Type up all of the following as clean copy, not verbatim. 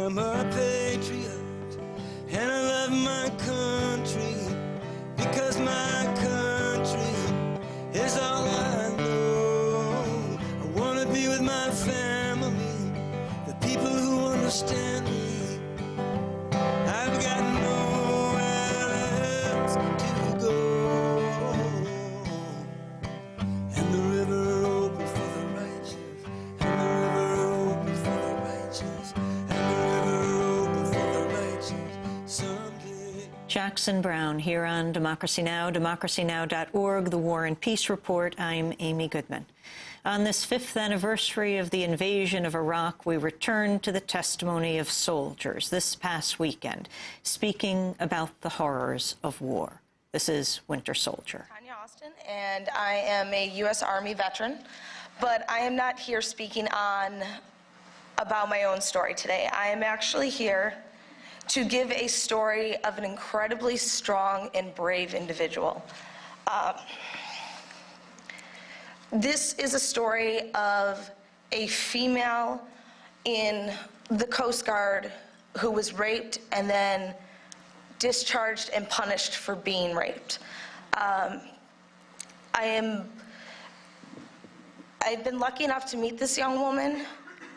I'm a patriot, and I love my country, because my country is all I know. I want to be with my family, the people who understand me. I've got nowhere else to go, and the river open for the righteous, and the river open for the righteous, and the river open for the righteous someday. Jackson Brown here on Democracy Now!, democracynow.org, The War and Peace Report. I'm Amy Goodman. On this 5th anniversary of the invasion of Iraq, we return to the testimony of soldiers this past weekend, speaking about the horrors of war. This is Winter Soldier. Tanya Austin, and I am a U.S. Army veteran, but I am not here speaking about my own story today. I am actually here to give a story of an incredibly strong and brave individual. This is a story of a female in the Coast Guard who was raped and then discharged and punished for being raped. I've been lucky enough to meet this young woman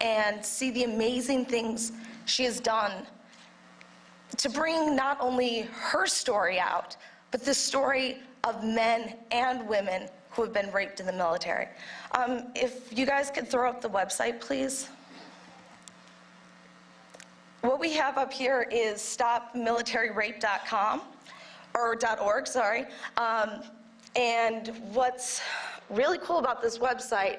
and see the amazing things she has done to bring not only her story out, but the story of men and women who have been raped in the military. If you guys could throw up the website, please. What we have up here is stopmilitaryrape.com, or .org, sorry. And what's really cool about this website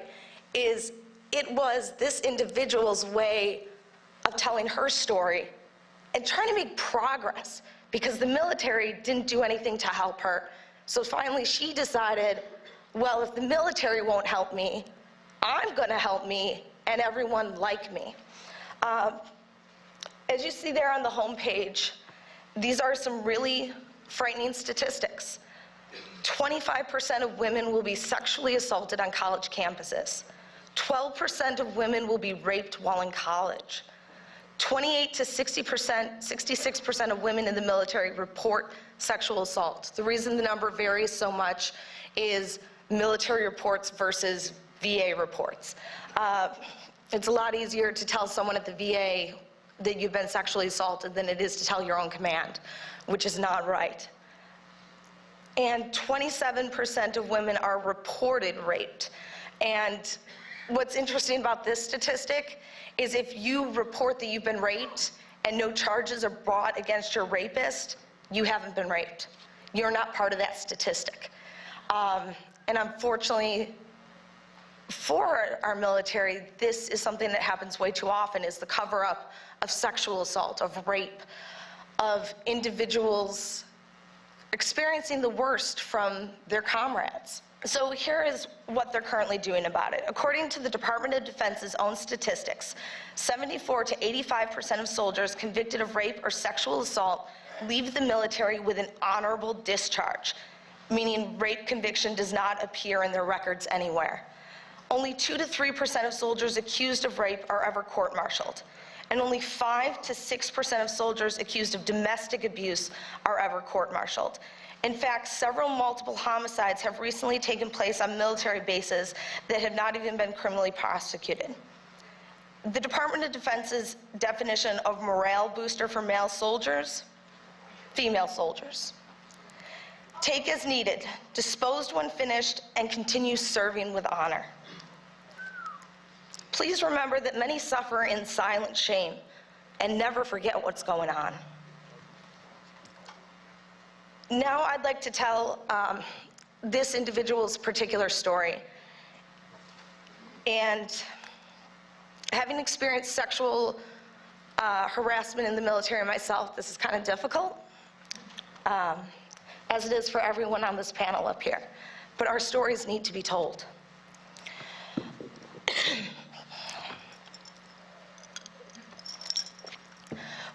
is it was this individual's way of telling her story and trying to make progress, because the military didn't do anything to help her. So finally she decided, well, if the military won't help me, I'm going to help me and everyone like me. As you see there on the homepage, these are some really frightening statistics. 25% of women will be sexually assaulted on college campuses. 12% of women will be raped while in college. 28 to 60%, 66% of women in the military report sexual assault. The reason the number varies so much is military reports versus VA reports. It's a lot easier to tell someone at the VA that you've been sexually assaulted than it is to tell your own command, which is not right. And 27% of women are reported raped. And what's interesting about this statistic is if you report that you've been raped and no charges are brought against your rapist, you haven't been raped. You're not part of that statistic. And unfortunately, for our military, this is something that happens way too often, is the cover-up of sexual assault, of rape, of individuals experiencing the worst from their comrades. So here is what they're currently doing about it. According to the Department of Defense's own statistics, 74 to 85% of soldiers convicted of rape or sexual assault leave the military with an honorable discharge, meaning rape conviction does not appear in their records anywhere. Only 2 to 3% of soldiers accused of rape are ever court-martialed, and only 5 to 6% of soldiers accused of domestic abuse are ever court-martialed. In fact, several multiple homicides have recently taken place on military bases that have not even been criminally prosecuted. The Department of Defense's definition of morale booster for male soldiers: female soldiers. Take as needed, disposed when finished, and continue serving with honor. Please remember that many suffer in silent shame, and never forget what's going on. Now I'd like to tell this individual's particular story. And having experienced sexual harassment in the military myself, this is kind of difficult, as it is for everyone on this panel up here. But our stories need to be told.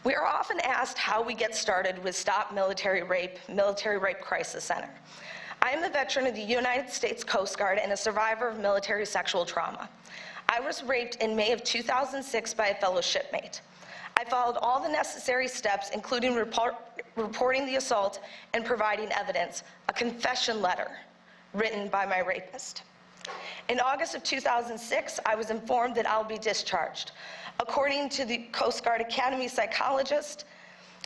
We are often asked how we get started with Stop Military Rape Crisis Center. I am a veteran of the United States Coast Guard and a survivor of military sexual trauma. I was raped in May of 2006 by a fellow shipmate. I followed all the necessary steps, including reporting the assault and providing evidence, a confession letter written by my rapist. In August of 2006, I was informed that I'll be discharged. According to the Coast Guard Academy psychologist,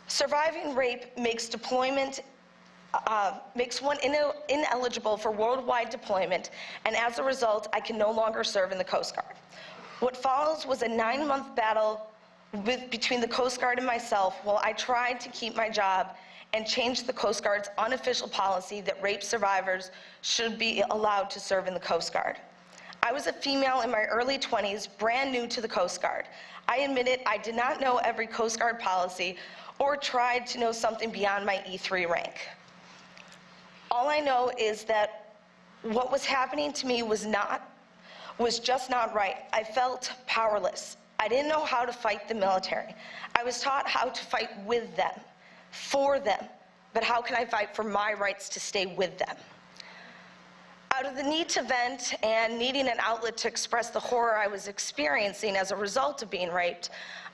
surviving rape makes one ineligible for worldwide deployment, and as a result, I can no longer serve in the Coast Guard. What follows was a 9-month battle between the Coast Guard and myself while I tried to keep my job and change the Coast Guard's unofficial policy that rape survivors should be allowed to serve in the Coast Guard. I was a female in my early 20s, brand new to the Coast Guard. I admitted I did not know every Coast Guard policy or tried to know something beyond my E3 rank. All I know is that what was happening to me was just not right. I felt powerless. I didn't know how to fight the military. I was taught how to fight with them, for them, but how can I fight for my rights to stay with them? Out of the need to vent and needing an outlet to express the horror I was experiencing as a result of being raped,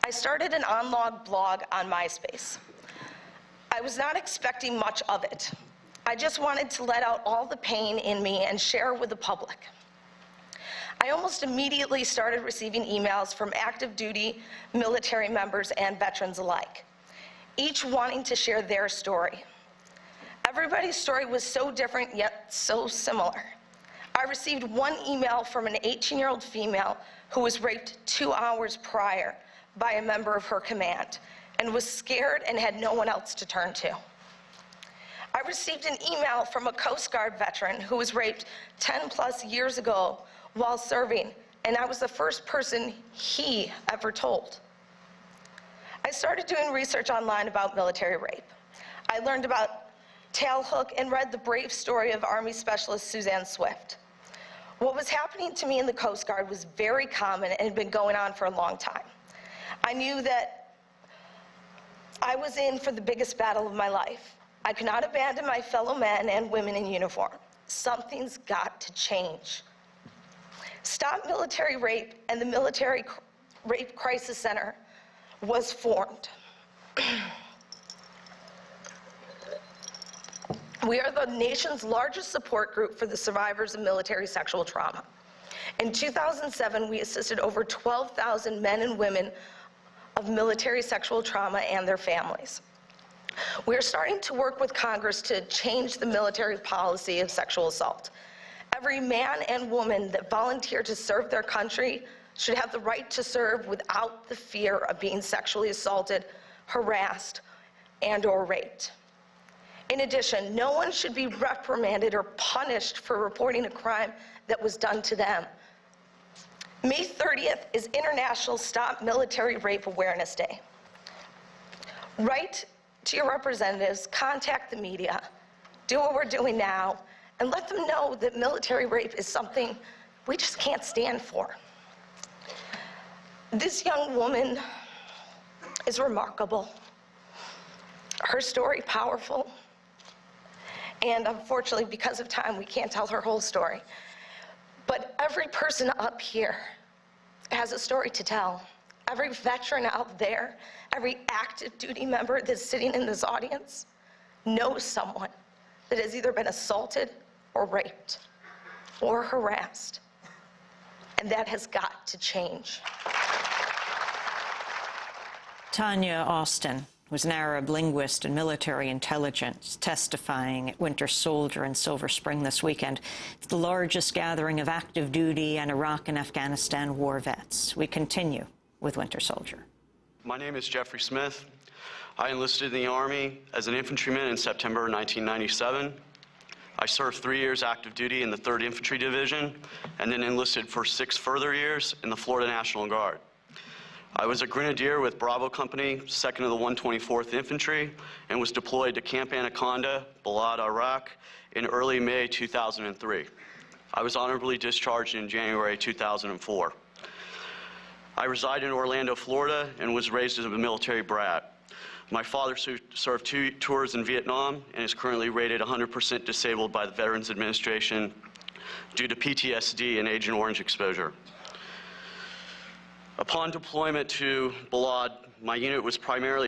I started an on-log blog on MySpace. I was not expecting much of it. I just wanted to let out all the pain in me and share with the public. I almost immediately started receiving emails from active duty military members and veterans alike, each wanting to share their story. Everybody's story was so different yet so similar. I received one email from an 18-year-old female who was raped 2 hours prior by a member of her command and was scared and had no one else to turn to. I received an email from a Coast Guard veteran who was raped 10+ years ago while serving, and I was the first person he ever told. I started doing research online about military rape. I learned about tailhook and read the brave story of Army Specialist Suzanne Swift. What was happening to me in the Coast Guard was very common and had been going on for a long time. I knew that I was in for the biggest battle of my life. I could not abandon my fellow men and women in uniform. Something's got to change. Stop Military Rape and the Military Rape Crisis Center was formed. We are the nation's largest support group for the survivors of military sexual trauma. In 2007, we assisted over 12,000 men and women of military sexual trauma and their families. We are starting to work with Congress to change the military policy of sexual assault. Every man and woman that volunteer to serve their country should have the right to serve without the fear of being sexually assaulted, harassed, and/or raped. In addition, no one should be reprimanded or punished for reporting a crime that was done to them. May 30th is International Stop Military Rape Awareness Day. Write to your representatives, contact the media, do what we're doing now, and let them know that military rape is something we just can't stand for. This young woman is remarkable. Her story powerful. And unfortunately, because of time, we can't tell her whole story. But every person up here has a story to tell. Every veteran out there, every active duty member that's sitting in this audience knows someone that has either been assaulted or raped or harassed. And that has got to change. Tanya Austin was an Arab linguist and military intelligence testifying at Winter Soldier in Silver Spring this weekend. It's the largest gathering of active duty and Iraq and Afghanistan war vets. We continue with Winter Soldier. My name is Jeffrey Smith. I enlisted in the Army as an infantryman in September 1997. I served 3 years active duty in the 3rd Infantry Division and then enlisted for 6 further years in the Florida National Guard. I was a grenadier with Bravo Company, 2nd of the 124th Infantry, and was deployed to Camp Anaconda, Balad, Iraq, in early May 2003. I was honorably discharged in January 2004. I reside in Orlando, Florida, and was raised as a military brat. My father served 2 tours in Vietnam and is currently rated 100% disabled by the Veterans Administration due to PTSD and Agent Orange exposure. Upon deployment to Balad, my unit was primarily